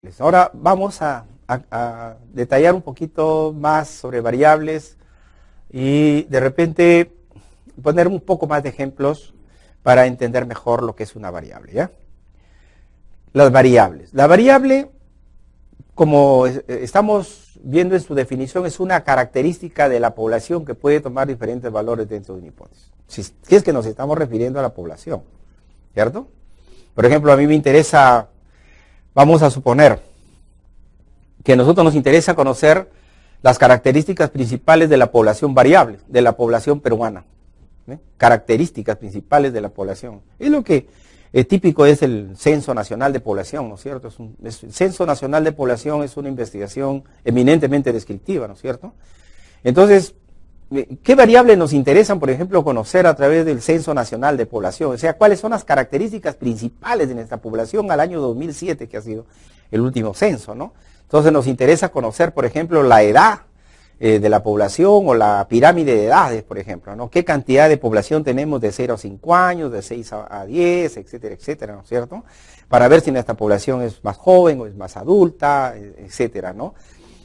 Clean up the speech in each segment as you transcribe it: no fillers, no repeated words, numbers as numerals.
variables. Ahora vamos a detallar un poquito más sobre variables y de repente poner un poco más de ejemplos para entender mejor lo que es una variable, ¿ya? Las variables. La variable, como estamos viendo en su definición, es una característica de la población que puede tomar diferentes valores dentro de una hipótesis. Si es que nos estamos refiriendo a la población, ¿cierto? Por ejemplo, a mí me interesa, vamos a suponer que a nosotros nos interesa conocer las características principales de la población variable, de la población peruana. Características principales de la población. Es lo que típico es el Censo Nacional de Población, ¿no es cierto? El Censo Nacional de Población es una investigación eminentemente descriptiva, ¿no es cierto? Entonces, ¿qué variables nos interesan, por ejemplo, conocer a través del Censo Nacional de Población? O sea, ¿cuáles son las características principales de nuestra población al año 2007, que ha sido el último censo, ¿no? Entonces nos interesa conocer, por ejemplo, la edad de la población o la pirámide de edades, por ejemplo, ¿no? ¿Qué cantidad de población tenemos de 0 a 5 años, de 6 a 10, etcétera, etcétera, ¿no es cierto? Para ver si nuestra población es más joven o es más adulta, etcétera, ¿no?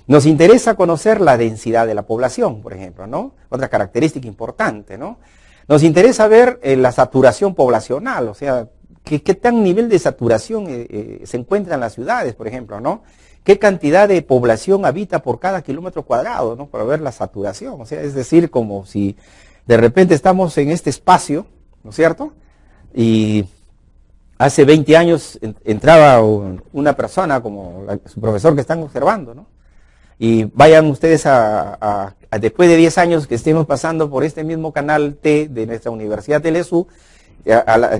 Nos interesa conocer la densidad de la población, por ejemplo, ¿no? Otra característica importante, ¿no? Nos interesa ver la saturación poblacional, o sea, qué tan nivel de saturación se encuentra en las ciudades, por ejemplo, ¿no? ¿Qué cantidad de población habita por cada kilómetro cuadrado, ¿no? Para ver la saturación, o sea, es decir, como si de repente estamos en este espacio, ¿no es cierto? Y hace 20 años entraba una persona como su profesor que están observando, ¿no? Y vayan ustedes después de 10 años que estemos pasando por este mismo canal T de nuestra Universidad Telesu,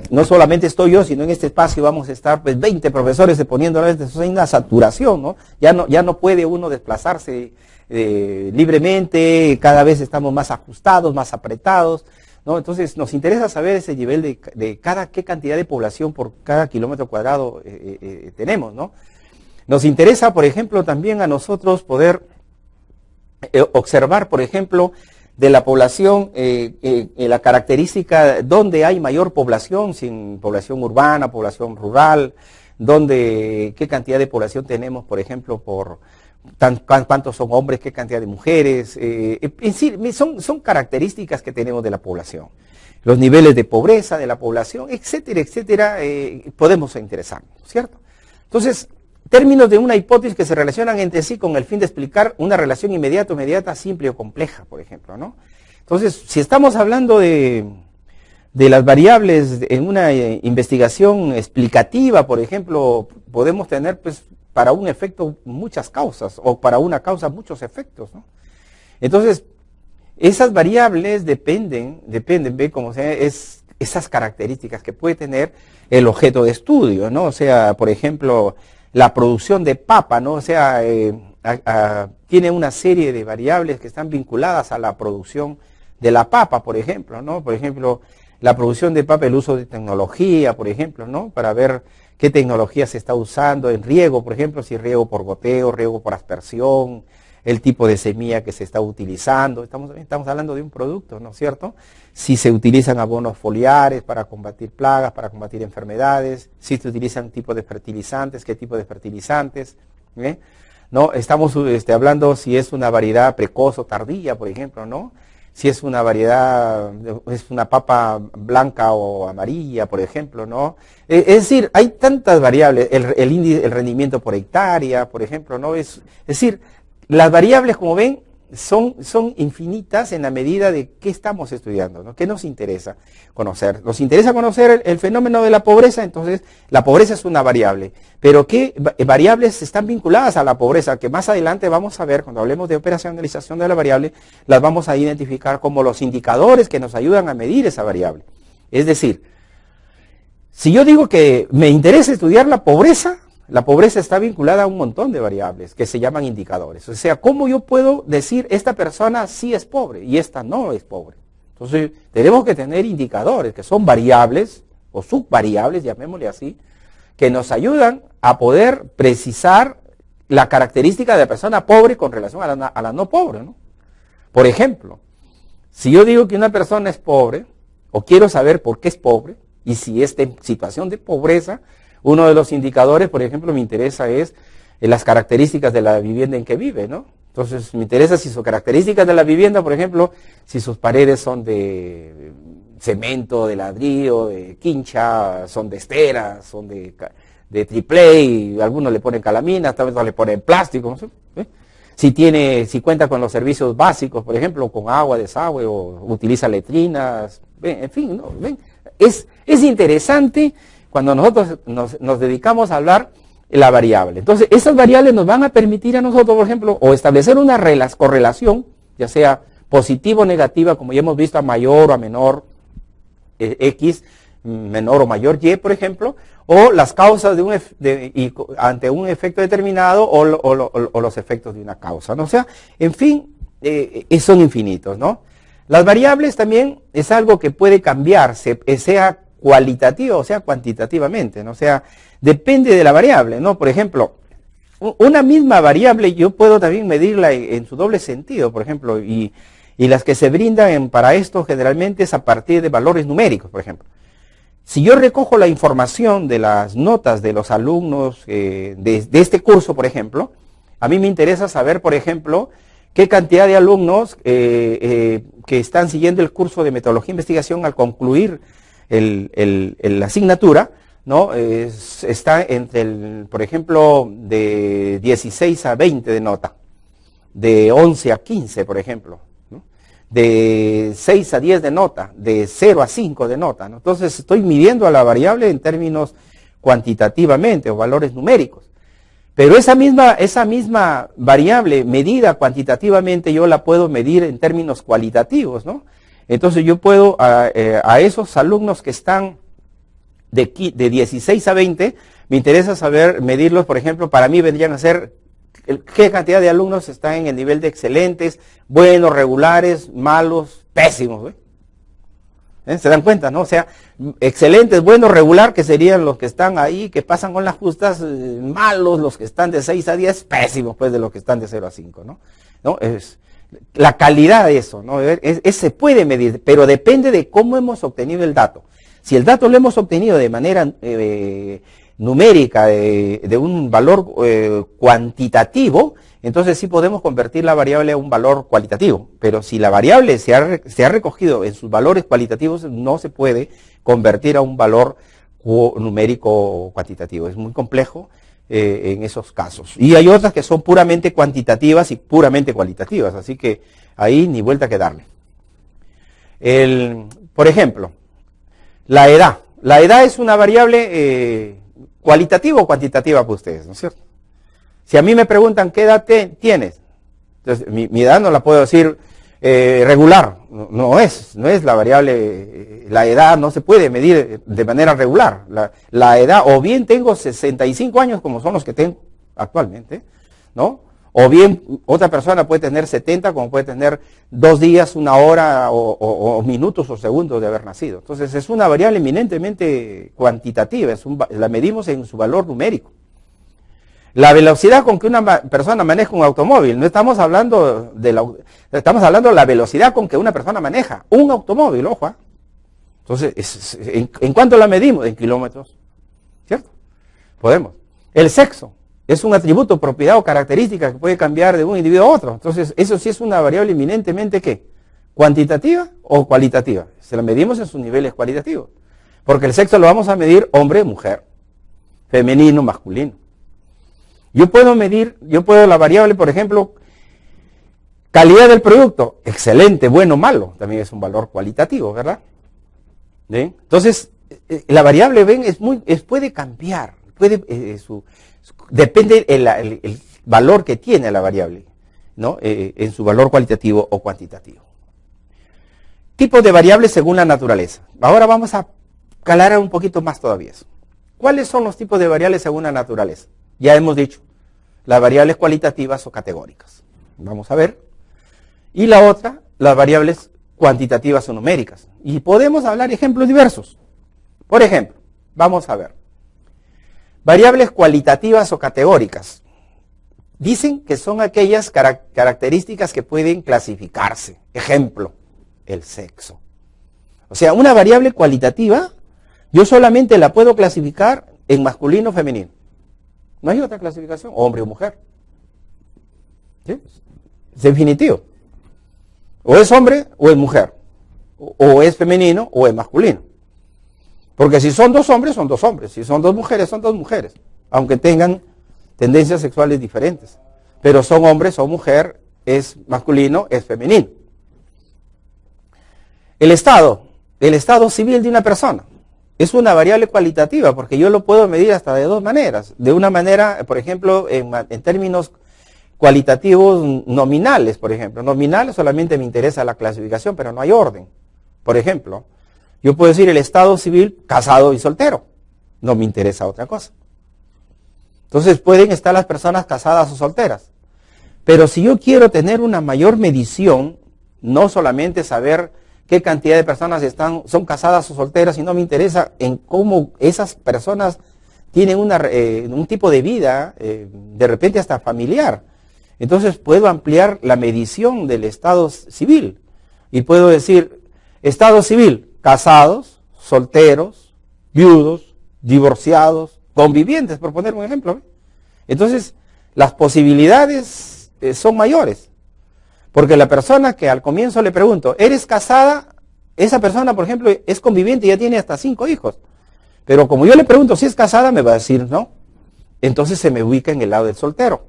no solamente estoy yo, sino en este espacio vamos a estar pues 20 profesores poniendo, eso hay una saturación, ¿no? Ya no puede uno desplazarse libremente, cada vez estamos más ajustados, más apretados, ¿no? Entonces nos interesa saber ese nivel de qué cantidad de población por cada kilómetro cuadrado tenemos, ¿no? Nos interesa, por ejemplo, también a nosotros poder observar, por ejemplo, de la población, la característica donde hay mayor población, sin población urbana, población rural, qué cantidad de población tenemos, por ejemplo, cuántos son hombres, qué cantidad de mujeres, en sí, son características que tenemos de la población. Los niveles de pobreza de la población, etcétera, etcétera, podemos interesarnos, ¿cierto? Entonces, términos de una hipótesis que se relacionan entre sí con el fin de explicar una relación inmediata, simple o compleja, por ejemplo, ¿no? Entonces, si estamos hablando de las variables en una investigación explicativa, por ejemplo, podemos tener, pues, para un efecto muchas causas, o para una causa muchos efectos, ¿no? Entonces, esas variables dependen, ¿ve? Como sea, esas características que puede tener el objeto de estudio, ¿no? O sea, por ejemplo, la producción de papa, ¿no? O sea, tiene una serie de variables que están vinculadas a la producción de la papa, por ejemplo, ¿no? Por ejemplo, la producción de papa, el uso de tecnología, por ejemplo, ¿no? Para ver qué tecnología se está usando en riego, por ejemplo, si riego por goteo, riego por aspersión, el tipo de semilla que se está utilizando. Estamos hablando de un producto, ¿no es cierto? Si se utilizan abonos foliares para combatir plagas, para combatir enfermedades, si se utilizan tipos de fertilizantes, qué tipo de fertilizantes, ¿no? Estamos hablando si es una variedad precoz o tardía, por ejemplo, ¿no? Si es una variedad, es una papa blanca o amarilla, por ejemplo, ¿no? Es decir, hay tantas variables, el rendimiento por hectárea, por ejemplo, ¿no? Es decir, las variables, como ven, son infinitas en la medida de qué estamos estudiando, ¿no? ¿Qué nos interesa conocer? Nos interesa conocer el fenómeno de la pobreza, entonces la pobreza es una variable. Pero ¿qué variables están vinculadas a la pobreza? Que más adelante vamos a ver, cuando hablemos de operacionalización de la variable, las vamos a identificar como los indicadores que nos ayudan a medir esa variable. Es decir, si yo digo que me interesa estudiar la pobreza está vinculada a un montón de variables que se llaman indicadores. O sea, ¿cómo yo puedo decir esta persona sí es pobre y esta no es pobre? Entonces, tenemos que tener indicadores que son variables o subvariables, llamémosle así, que nos ayudan a poder precisar la característica de la persona pobre con relación a la no pobre, ¿no? Por ejemplo, si yo digo que una persona es pobre, o quiero saber por qué es pobre, y si está en situación de pobreza, uno de los indicadores, por ejemplo, me interesa es las características de la vivienda en que vive, ¿no? Entonces me interesa si sus características de la vivienda, por ejemplo, si sus paredes son de cemento, de ladrillo, de quincha, son de estera, son de triple, y algunos le ponen calamina, tal vez le ponen plástico, no sé, ¿eh? Si cuenta con los servicios básicos, por ejemplo, con agua, desagüe, o utiliza letrinas, en fin, ¿no? ¿Ven? Es interesante cuando nosotros nos dedicamos a hablar la variable. Entonces, esas variables nos van a permitir a nosotros, por ejemplo, o establecer una correlación, ya sea positiva o negativa, como ya hemos visto, a mayor o a menor X, menor o mayor Y, por ejemplo, o las causas ante un efecto determinado o los efectos de una causa, ¿no? O sea, en fin, son infinitos, ¿no? Las variables también es algo que puede cambiarse, sea cualitativa o sea cuantitativamente, ¿no? O sea, depende de la variable, ¿no? Por ejemplo, una misma variable yo puedo también medirla en su doble sentido, por ejemplo, y las que se brindan para esto generalmente es a partir de valores numéricos, por ejemplo. Si yo recojo la información de las notas de los alumnos de este curso, por ejemplo, a mí me interesa saber, por ejemplo, qué cantidad de alumnos que están siguiendo el curso de metodología e investigación al concluir la asignatura, ¿no? Está entre, por ejemplo, de 16 a 20 de nota, de 11 a 15, por ejemplo, ¿no? De 6 a 10 de nota, de 0 a 5 de nota, ¿no? Entonces estoy midiendo a la variable en términos cuantitativamente o valores numéricos. Pero esa misma variable medida cuantitativamente yo la puedo medir en términos cualitativos, ¿no? Entonces yo puedo a esos alumnos que están de 16 a 20, me interesa saber medirlos, por ejemplo, para mí vendrían a ser qué cantidad de alumnos están en el nivel de excelentes, buenos, regulares, malos, pésimos, ¿eh? ¿Se dan cuenta, no? O sea, excelentes, buenos, regular, que serían los que están ahí, que pasan con las justas, malos, los que están de 6 a 10, pésimos, pues, de los que están de 0 a 5, ¿no? Es la calidad de eso, ¿no? Se puede medir, pero depende de cómo hemos obtenido el dato. Si el dato lo hemos obtenido de manera numérica, de un valor cuantitativo, entonces sí podemos convertir la variable a un valor cualitativo. Pero si la variable se ha recogido en sus valores cualitativos, no se puede convertir a un valor numérico cuantitativo. Es muy complejo en esos casos. Y hay otras que son puramente cuantitativas y puramente cualitativas, así que ahí ni vuelta que darle. Por ejemplo, la edad. La edad es una variable cualitativa o cuantitativa para ustedes, ¿no es cierto? Si a mí me preguntan qué edad tienes, entonces mi edad no la puedo decir regular, no es la variable, la edad no se puede medir de manera regular. La edad, o bien tengo 65 años como son los que tengo actualmente, ¿no? O bien otra persona puede tener 70 como puede tener 2 días, 1 hora o minutos o segundos de haber nacido. Entonces es una variable eminentemente cuantitativa, la medimos en su valor numérico. La velocidad con que una persona maneja un automóvil, no estamos hablando estamos hablando de la velocidad con que una persona maneja un automóvil, ojo. Entonces, ¿en cuánto la medimos? En kilómetros, ¿cierto? Podemos. El sexo es un atributo, propiedad o característica que puede cambiar de un individuo a otro. Entonces, eso sí es una variable eminentemente, ¿qué? ¿Cuantitativa o cualitativa? Se la medimos en sus niveles cualitativos. Porque el sexo lo vamos a medir hombre, mujer, femenino, masculino. Yo puedo la variable, por ejemplo, calidad del producto, excelente, bueno, malo, también es un valor cualitativo, ¿verdad? ¿Bien? Entonces, la variable, ven, puede cambiar, depende el valor que tiene la variable, ¿no? En su valor cualitativo o cuantitativo. Tipos de variables según la naturaleza. Ahora vamos a calar un poquito más todavía eso. ¿Cuáles son los tipos de variables según la naturaleza? Ya hemos dicho, las variables cualitativas o categóricas. Vamos a ver. Y la otra, las variables cuantitativas o numéricas. Y podemos hablar ejemplos diversos. Por ejemplo, vamos a ver. Variables cualitativas o categóricas. Dicen que son aquellas características que pueden clasificarse. Ejemplo, el sexo. O sea, una variable cualitativa, yo solamente la puedo clasificar en masculino o femenino. No hay otra clasificación, hombre o mujer. ¿Sí? Es definitivo. O es hombre o es mujer. O es femenino o es masculino. Porque si son dos hombres, son dos hombres. Si son dos mujeres, son dos mujeres. Aunque tengan tendencias sexuales diferentes. Pero son hombres o mujer, es masculino, es femenino. El estado civil de una persona es una variable cualitativa, porque yo lo puedo medir hasta de dos maneras. De una manera, por ejemplo, en términos cualitativos nominales, por ejemplo. Nominal solamente me interesa la clasificación, pero no hay orden. Por ejemplo, yo puedo decir el estado civil casado y soltero. No me interesa otra cosa. Entonces pueden estar las personas casadas o solteras. Pero si yo quiero tener una mayor medición, no solamente saber qué cantidad de personas son casadas o solteras, sino me interesa en cómo esas personas tienen un tipo de vida, de repente hasta familiar. Entonces puedo ampliar la medición del estado civil. Y puedo decir, estado civil, casados, solteros, viudos, divorciados, convivientes, por poner un ejemplo. Entonces, las posibilidades son mayores. Porque la persona que al comienzo le pregunto, ¿eres casada? Esa persona, por ejemplo, es conviviente y ya tiene hasta 5 hijos. Pero como yo le pregunto si es casada, me va a decir no. Entonces se me ubica en el lado del soltero.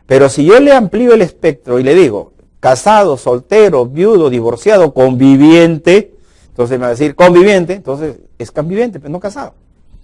Pero si yo le amplío el espectro y le digo, casado, soltero, viudo, divorciado, conviviente, entonces me va a decir conviviente, entonces es conviviente, pero no casado.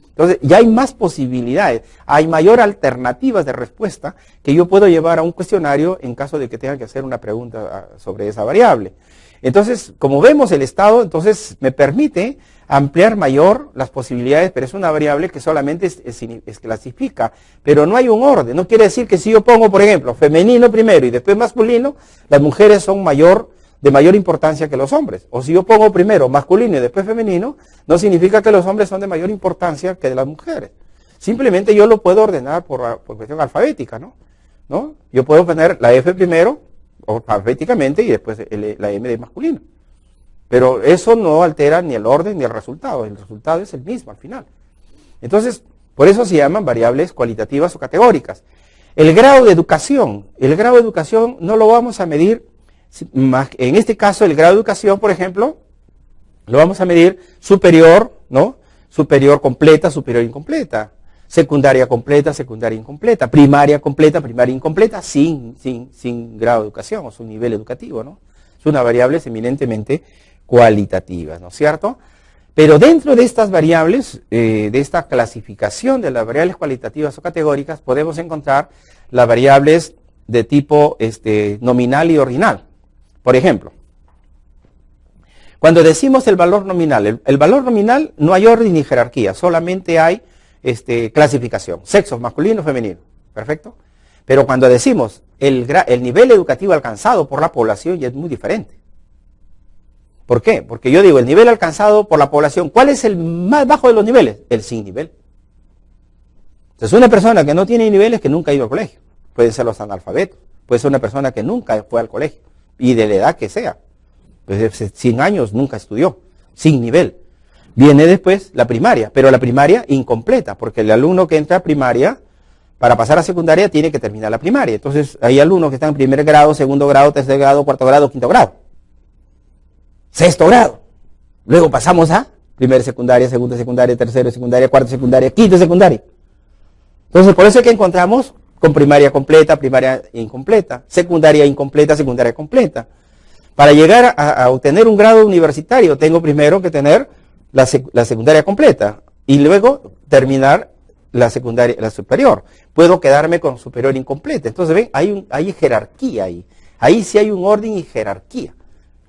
Entonces ya hay más posibilidades, hay mayor alternativas de respuesta que yo puedo llevar a un cuestionario en caso de que tenga que hacer una pregunta sobre esa variable. Entonces, como vemos el estado, entonces me permite ampliar mayor las posibilidades, pero es una variable que solamente es clasifica, pero no hay un orden. No quiere decir que si yo pongo, por ejemplo, femenino primero y después masculino, las mujeres son de mayor importancia que los hombres. O si yo pongo primero masculino y después femenino, no significa que los hombres son de mayor importancia que de las mujeres. Simplemente yo lo puedo ordenar por cuestión alfabética, ¿no? Yo puedo poner la F primero, alfabéticamente, y después la M de masculino. Pero eso no altera ni el orden ni el resultado es el mismo al final. Entonces, por eso se llaman variables cualitativas o categóricas. El grado de educación no lo vamos a medir, en este caso el grado de educación, por ejemplo, lo vamos a medir superior, ¿no? Superior completa, superior incompleta. Secundaria completa, secundaria incompleta. Primaria completa, primaria incompleta, sin grado de educación o su nivel educativo, ¿no? Es una variable eminentemente cualitativa, ¿no es cierto? Pero dentro de estas variables, de esta clasificación de las variables cualitativas o categóricas, podemos encontrar las variables de tipo nominal y ordinal. Por ejemplo, cuando decimos el valor nominal, el valor nominal no hay orden ni jerarquía, solamente hay clasificación, sexo, masculino, femenino, ¿perfecto? Pero cuando decimos el nivel educativo alcanzado por la población ya es muy diferente. ¿Por qué? Porque yo digo, el nivel alcanzado por la población, ¿cuál es el más bajo de los niveles? El sin nivel. Entonces, una persona que no tiene niveles que nunca ha ido al colegio. Pueden ser los analfabetos, puede ser una persona que nunca fue al colegio, y de la edad que sea. Pues de 100 años nunca estudió, sin nivel. Viene después la primaria, pero la primaria incompleta, porque el alumno que entra a primaria, para pasar a secundaria, tiene que terminar la primaria. Entonces, hay alumnos que están en primer grado, segundo grado, tercer grado, cuarto grado, quinto grado. Sexto grado. Luego pasamos a primera secundaria, segunda secundaria, tercera secundaria, cuarta secundaria, quinta secundaria. Entonces, por eso es que encontramos con primaria completa, primaria incompleta, secundaria incompleta, secundaria completa. Para llegar a obtener un grado universitario, tengo primero que tener la secundaria completa y luego terminar la secundaria, la superior. Puedo quedarme con superior incompleta. Entonces, ven, hay jerarquía ahí. Ahí sí hay un orden y jerarquía.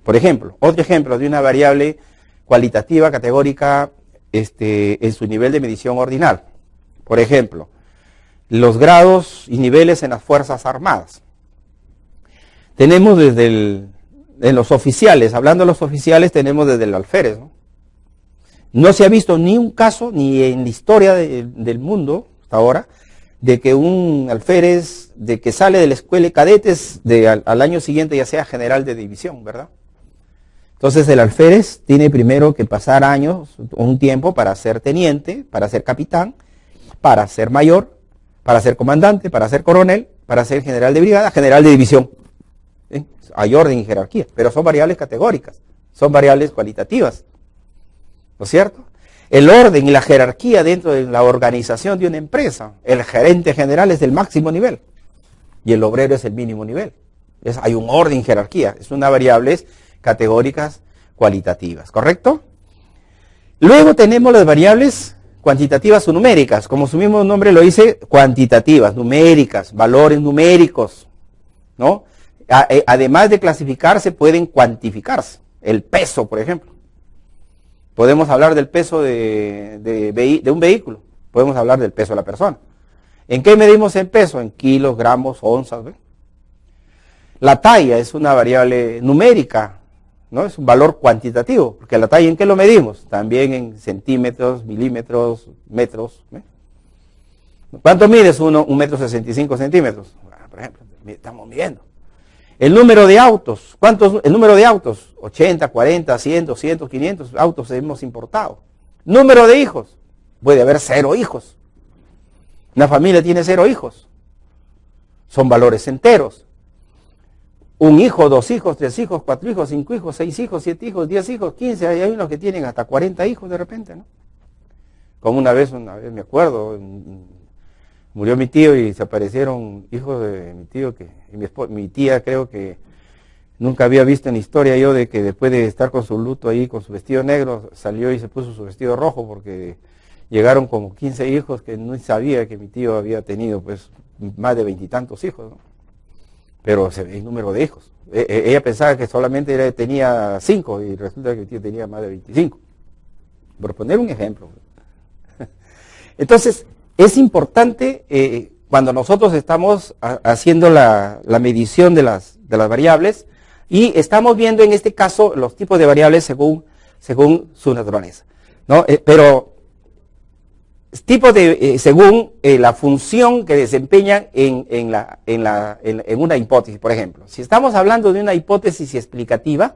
Por ejemplo, otro ejemplo de una variable cualitativa, categórica, en su nivel de medición ordinal. Por ejemplo, los grados y niveles en las Fuerzas Armadas. Tenemos en los oficiales, hablando de los oficiales, tenemos desde el alférez, ¿no? No se ha visto ni un caso, ni en la historia del mundo, hasta ahora, de que un alférez, de que sale de la escuela de cadetes, al año siguiente ya sea general de división, ¿verdad? Entonces el alférez tiene primero que pasar años, un tiempo para ser teniente, para ser capitán, para ser mayor, para ser comandante, para ser coronel, para ser general de brigada, general de división. ¿Sí? Hay orden y jerarquía, pero son variables categóricas, son variables cualitativas, ¿no es cierto? El orden y la jerarquía dentro de la organización de una empresa, el gerente general es del máximo nivel y el obrero es el mínimo nivel. Hay un orden y jerarquía, es una variables categóricas cualitativas, ¿correcto? Luego tenemos las variables cuantitativas o numéricas, como su mismo nombre lo dice, cuantitativas, numéricas, valores numéricos, ¿no? Además de clasificarse, pueden cuantificarse. El peso, por ejemplo. Podemos hablar del peso de un vehículo, podemos hablar del peso de la persona. ¿En qué medimos el peso? En kilos, gramos, onzas. ¿Ve? La talla es una variable numérica, ¿no? Es un valor cuantitativo, porque la talla ¿en qué lo medimos? También en centímetros, milímetros, metros. ¿Ve? ¿Cuánto mides uno? 1,65 metros. Bueno, por ejemplo, estamos midiendo. El número de autos, el número de autos, 80, 40, 100, 200, 500 autos hemos importado. Número de hijos, puede haber 0 hijos. Una familia tiene 0 hijos. Son valores enteros. 1 hijo, 2 hijos, 3 hijos, 4 hijos, 5 hijos, 6 hijos, 7 hijos, 10 hijos, 15. Hay unos que tienen hasta 40 hijos de repente, ¿no? Como una vez me acuerdo, murió mi tío y se aparecieron hijos de mi tío, mi tía creo que nunca había visto en la historia yo de que después de estar con su luto ahí, con su vestido negro, salió y se puso su vestido rojo porque llegaron como 15 hijos que no sabía que mi tío había tenido pues más de 20 y tantos hijos, ¿no? Pero se ve el número de hijos. Ella pensaba que solamente tenía 5 y resulta que mi tío tenía más de 25. Por poner un ejemplo. Entonces, es importante cuando nosotros estamos haciendo la medición de las variables y estamos viendo en este caso los tipos de variables según su naturaleza, ¿no? Pero según la función que desempeñan en una hipótesis, por ejemplo. Si estamos hablando de una hipótesis explicativa,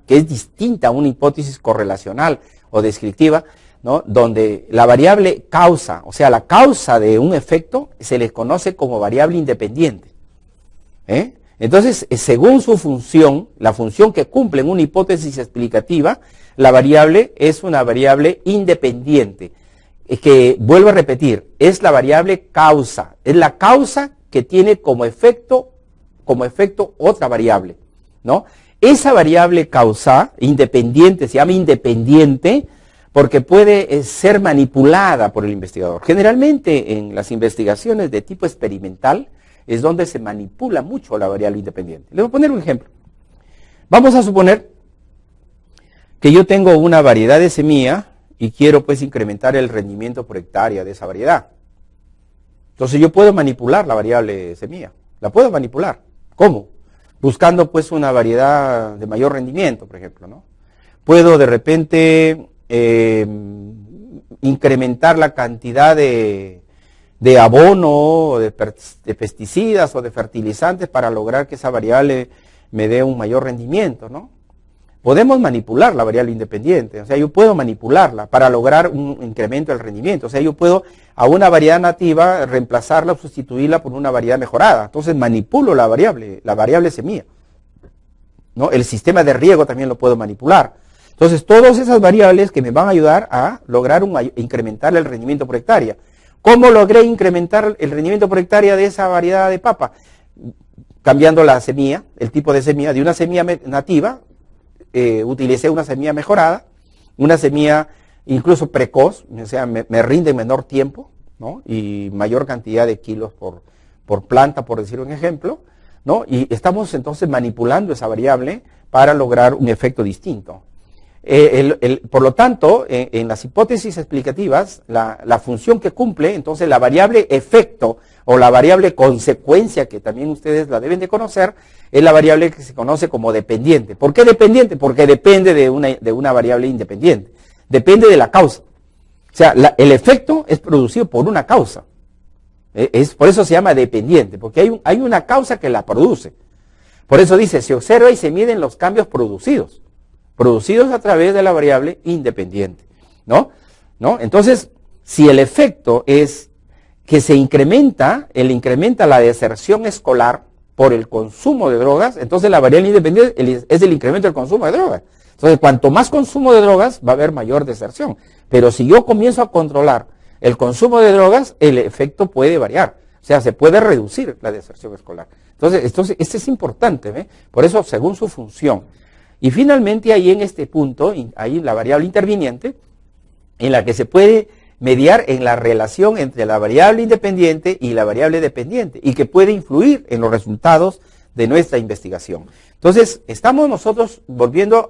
que es distinta a una hipótesis correlacional o descriptiva, ¿no? Donde la variable causa, o sea, la causa de un efecto, se les conoce como variable independiente. Entonces, según su función, la función que cumple en una hipótesis explicativa, la variable es una variable independiente, que, vuelvo a repetir, es la variable causa, es la causa que tiene como efecto otra variable, ¿no? Esa variable causa independiente, se llama independiente, porque puede ser manipulada por el investigador. Generalmente en las investigaciones de tipo experimental es donde se manipula mucho la variable independiente. Le voy a poner un ejemplo. Vamos a suponer que yo tengo una variedad de semilla y quiero pues incrementar el rendimiento por hectárea de esa variedad. Entonces yo puedo manipular la variable semilla. La puedo manipular. ¿Cómo? Buscando pues una variedad de mayor rendimiento, por ejemplo, ¿no? Puedo de repente incrementar la cantidad de abono, de pesticidas o de fertilizantes para lograr que esa variable me dé un mayor rendimiento, ¿no? Podemos manipular la variable independiente, o sea, yo puedo manipularla para lograr un incremento del rendimiento, o sea, yo puedo a una variedad nativa reemplazarla o sustituirla por una variedad mejorada, entonces manipulo la variable semilla, ¿no? El sistema de riego también lo puedo manipular. Entonces, todas esas variables que me van a ayudar a lograr incrementar el rendimiento por hectárea. ¿Cómo logré incrementar el rendimiento por hectárea de esa variedad de papa? Cambiando la semilla, el tipo de semilla, de una semilla nativa, utilicé una semilla mejorada, una semilla incluso precoz, o sea, me rinde en menor tiempo, ¿no? Y mayor cantidad de kilos por planta, por decir un ejemplo, ¿no? Y estamos entonces manipulando esa variable para lograr un efecto distinto. Por lo tanto, en las hipótesis explicativas, la función que cumple, entonces la variable efecto o la variable consecuencia, que también ustedes la deben de conocer, es la variable que se conoce como dependiente. ¿Por qué dependiente? Porque depende de una variable independiente. Depende de la causa. O sea, el efecto es producido por una causa. Por eso se llama dependiente, porque hay una causa que la produce. Por eso dice, se observa y se miden los cambios producidos a través de la variable independiente, ¿no? Entonces, si el efecto es que se incrementa la deserción escolar por el consumo de drogas, entonces la variable independiente es el incremento del consumo de drogas. Entonces, cuanto más consumo de drogas, va a haber mayor deserción. Pero si yo comienzo a controlar el consumo de drogas, el efecto puede variar. O sea, se puede reducir la deserción escolar. Entonces este es importante, ¿ve? Por eso, según su función. Y finalmente, ahí en este punto, hay la variable interviniente, en la que se puede mediar en la relación entre la variable independiente y la variable dependiente, y que puede influir en los resultados de nuestra investigación. Entonces, estamos nosotros volviendo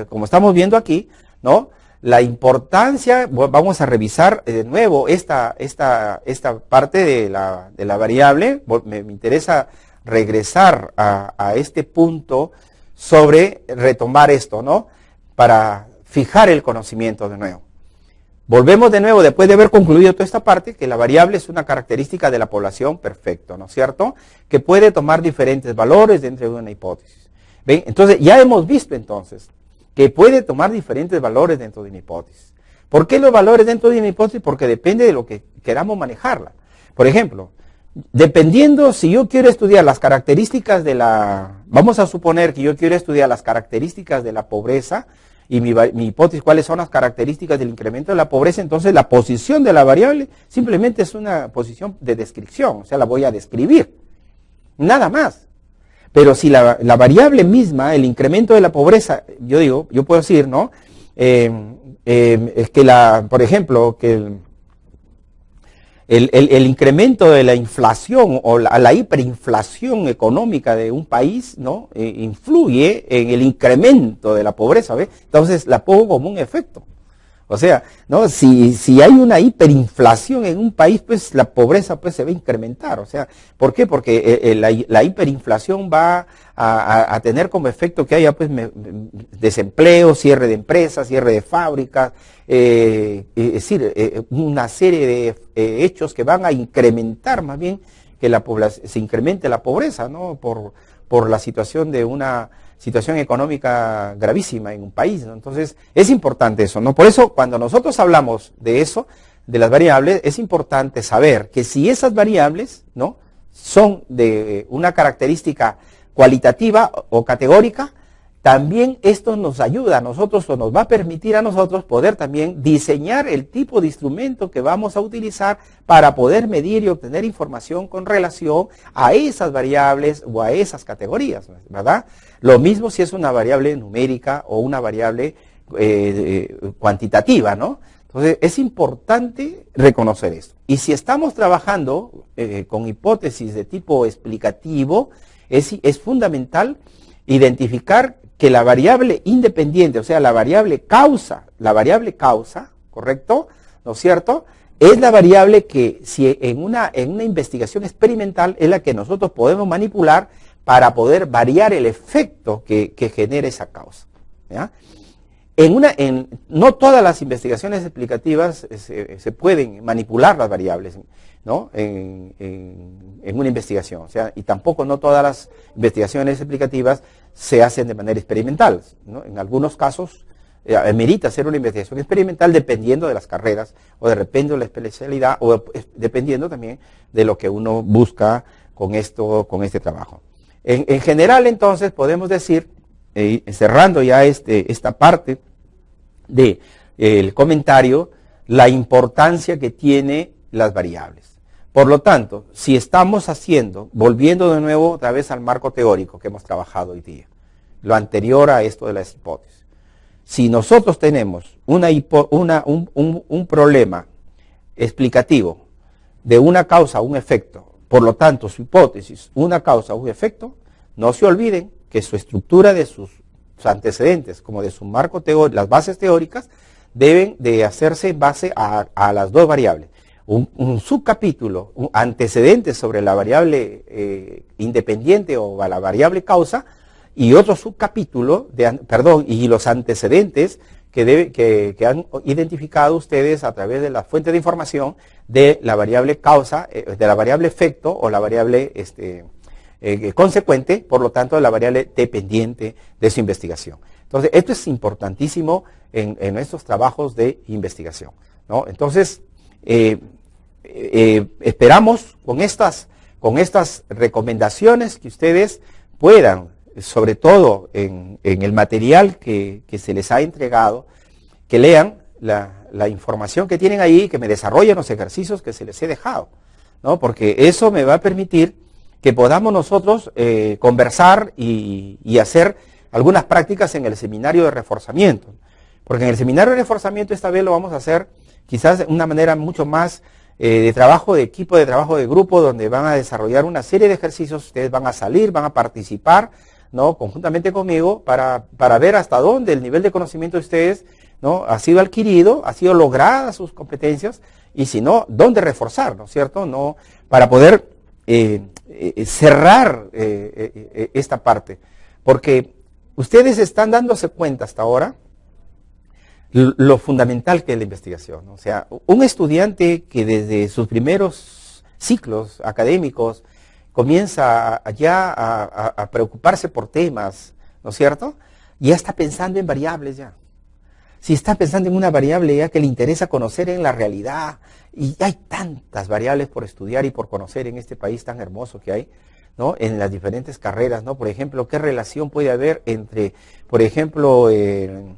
como estamos viendo aquí, ¿no? La importancia, vamos a revisar de nuevo esta parte de la variable. Me interesa regresar a este punto sobre retomar esto, ¿no? Para fijar el conocimiento de nuevo. Volvemos de nuevo, después de haber concluido toda esta parte, que la variable es una característica de la población, perfecto, ¿no es cierto? Que puede tomar diferentes valores dentro de una hipótesis. ¿Ven? Entonces, ya hemos visto entonces que puede tomar diferentes valores dentro de una hipótesis. ¿Por qué los valores dentro de una hipótesis? Porque depende de lo que queramos manejarla. Por ejemplo, dependiendo si yo quiero estudiar las características vamos a suponer que yo quiero estudiar las características de la pobreza, y mi hipótesis, cuáles son las características del incremento de la pobreza, entonces la posición de la variable simplemente es una posición de descripción, o sea, la voy a describir, nada más. Pero si la variable misma, el incremento de la pobreza, yo puedo decir, ¿no? Es que por ejemplo, que el incremento de la inflación o la hiperinflación económica de un país, ¿no? Influye en el incremento de la pobreza, ¿ves? Entonces la pongo como un efecto. O sea, ¿no? Si hay una hiperinflación en un país, pues la pobreza pues se va a incrementar. O sea, ¿por qué? Porque la hiperinflación va a tener como efecto que haya pues desempleo, cierre de empresas, cierre de fábricas, es decir, una serie de hechos que van a incrementar más bien que se incremente la pobreza, ¿no? Por la situación de una situación económica gravísima en un país, ¿no? Entonces, es importante eso, ¿no? Por eso, cuando nosotros hablamos de eso, de las variables, es importante saber que si esas variables, ¿no? Son de una característica cualitativa o categórica, también esto nos ayuda a nosotros o nos va a permitir a nosotros poder también diseñar el tipo de instrumento que vamos a utilizar para poder medir y obtener información con relación a esas variables o a esas categorías, ¿verdad? Lo mismo si es una variable numérica o una variable cuantitativa, ¿no? Entonces es importante reconocer esto. Y si estamos trabajando con hipótesis de tipo explicativo, es fundamental identificar que la variable independiente, o sea, la variable causa, ¿correcto? ¿No es cierto? Es la variable que si en una investigación experimental es la que nosotros podemos manipular para poder variar el efecto que genera esa causa, ¿ya? No todas las investigaciones explicativas se pueden manipular las variables, ¿no? En una investigación, o sea, y tampoco no todas las investigaciones explicativas se hacen de manera experimental, ¿no? En algunos casos amerita hacer una investigación experimental dependiendo de las carreras o de repente de la especialidad o dependiendo también de lo que uno busca con este trabajo. En general, entonces, podemos decir, cerrando ya esta parte del comentario, la importancia que tiene las variables. Por lo tanto, si estamos volviendo de nuevo otra vez al marco teórico que hemos trabajado hoy día, lo anterior a esto de las hipótesis, si nosotros tenemos un problema explicativo de una causa a un efecto, por lo tanto su hipótesis, una causa a un efecto, no se olviden que su estructura de sus antecedentes, como de su marco teórico, las bases teóricas, deben de hacerse en base a las dos variables. Un subcapítulo, antecedentes sobre la variable independiente o a la variable causa, y otro subcapítulo, y los antecedentes que han identificado ustedes a través de la fuente de información de la variable causa, de la variable efecto o la variable consecuente, por lo tanto, de la variable dependiente de su investigación. Entonces, esto es importantísimo en nuestros trabajos de investigación, ¿no? Entonces, esperamos con estas recomendaciones que ustedes puedan, sobre todo en el material que se les ha entregado, que lean la información que tienen ahí, que me desarrollen los ejercicios que se les he dejado, ¿no? Porque eso me va a permitir que podamos nosotros conversar y hacer algunas prácticas en el seminario de reforzamiento. Porque en el seminario de reforzamiento esta vez lo vamos a hacer quizás de una manera mucho más de trabajo de equipo, de trabajo de grupo, donde van a desarrollar una serie de ejercicios, ustedes van a salir, van a participar, ¿no? Conjuntamente conmigo para ver hasta dónde el nivel de conocimiento de ustedes, ¿no? Ha sido adquirido, ha sido logradas sus competencias, y si no, dónde reforzar, ¿no es cierto? No, para poder cerrar esta parte. Porque ustedes están dándose cuenta hasta ahora lo fundamental que es la investigación. O sea, un estudiante que desde sus primeros ciclos académicos comienza ya a preocuparse por temas, ¿no es cierto? Ya está pensando en variables ya. Si está pensando en una variable ya que le interesa conocer en la realidad, y hay tantas variables por estudiar y por conocer en este país tan hermoso que hay, ¿no? En las diferentes carreras, ¿no? Por ejemplo, ¿qué relación puede haber entre, por ejemplo, el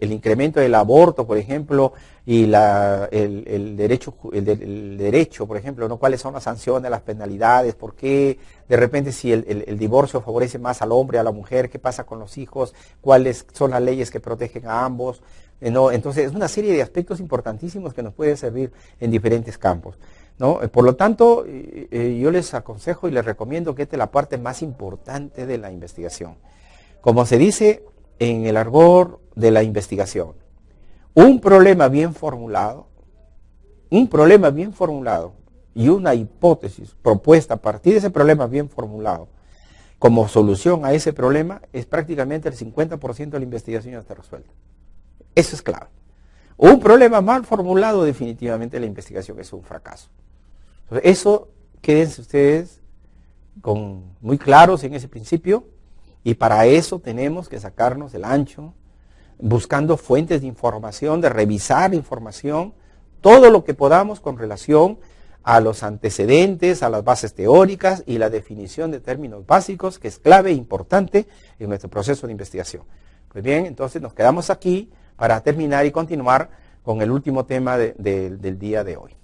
incremento del aborto, por ejemplo, y el derecho, por ejemplo, ¿no? ¿Cuáles son las sanciones, las penalidades? ¿Por qué de repente si el divorcio favorece más al hombre, a la mujer? ¿Qué pasa con los hijos? ¿Cuáles son las leyes que protegen a ambos? ¿No? Entonces, es una serie de aspectos importantísimos que nos pueden servir en diferentes campos, ¿no? Por lo tanto, yo les aconsejo y les recomiendo que esta es la parte más importante de la investigación. Como se dice en el argot de la investigación, un problema bien formulado y una hipótesis propuesta a partir de ese problema bien formulado como solución a ese problema es prácticamente el 50% de la investigación ya está resuelta. Eso es clave. Un problema mal formulado, definitivamente la investigación es un fracaso. Entonces, eso quédense ustedes muy claros en ese principio, y para eso tenemos que sacarnos el ancho, buscando fuentes de información, de revisar información, todo lo que podamos con relación a los antecedentes, a las bases teóricas y la definición de términos básicos, que es clave e importante en nuestro proceso de investigación. Pues bien, entonces nos quedamos aquí para terminar y continuar con el último tema del día de hoy.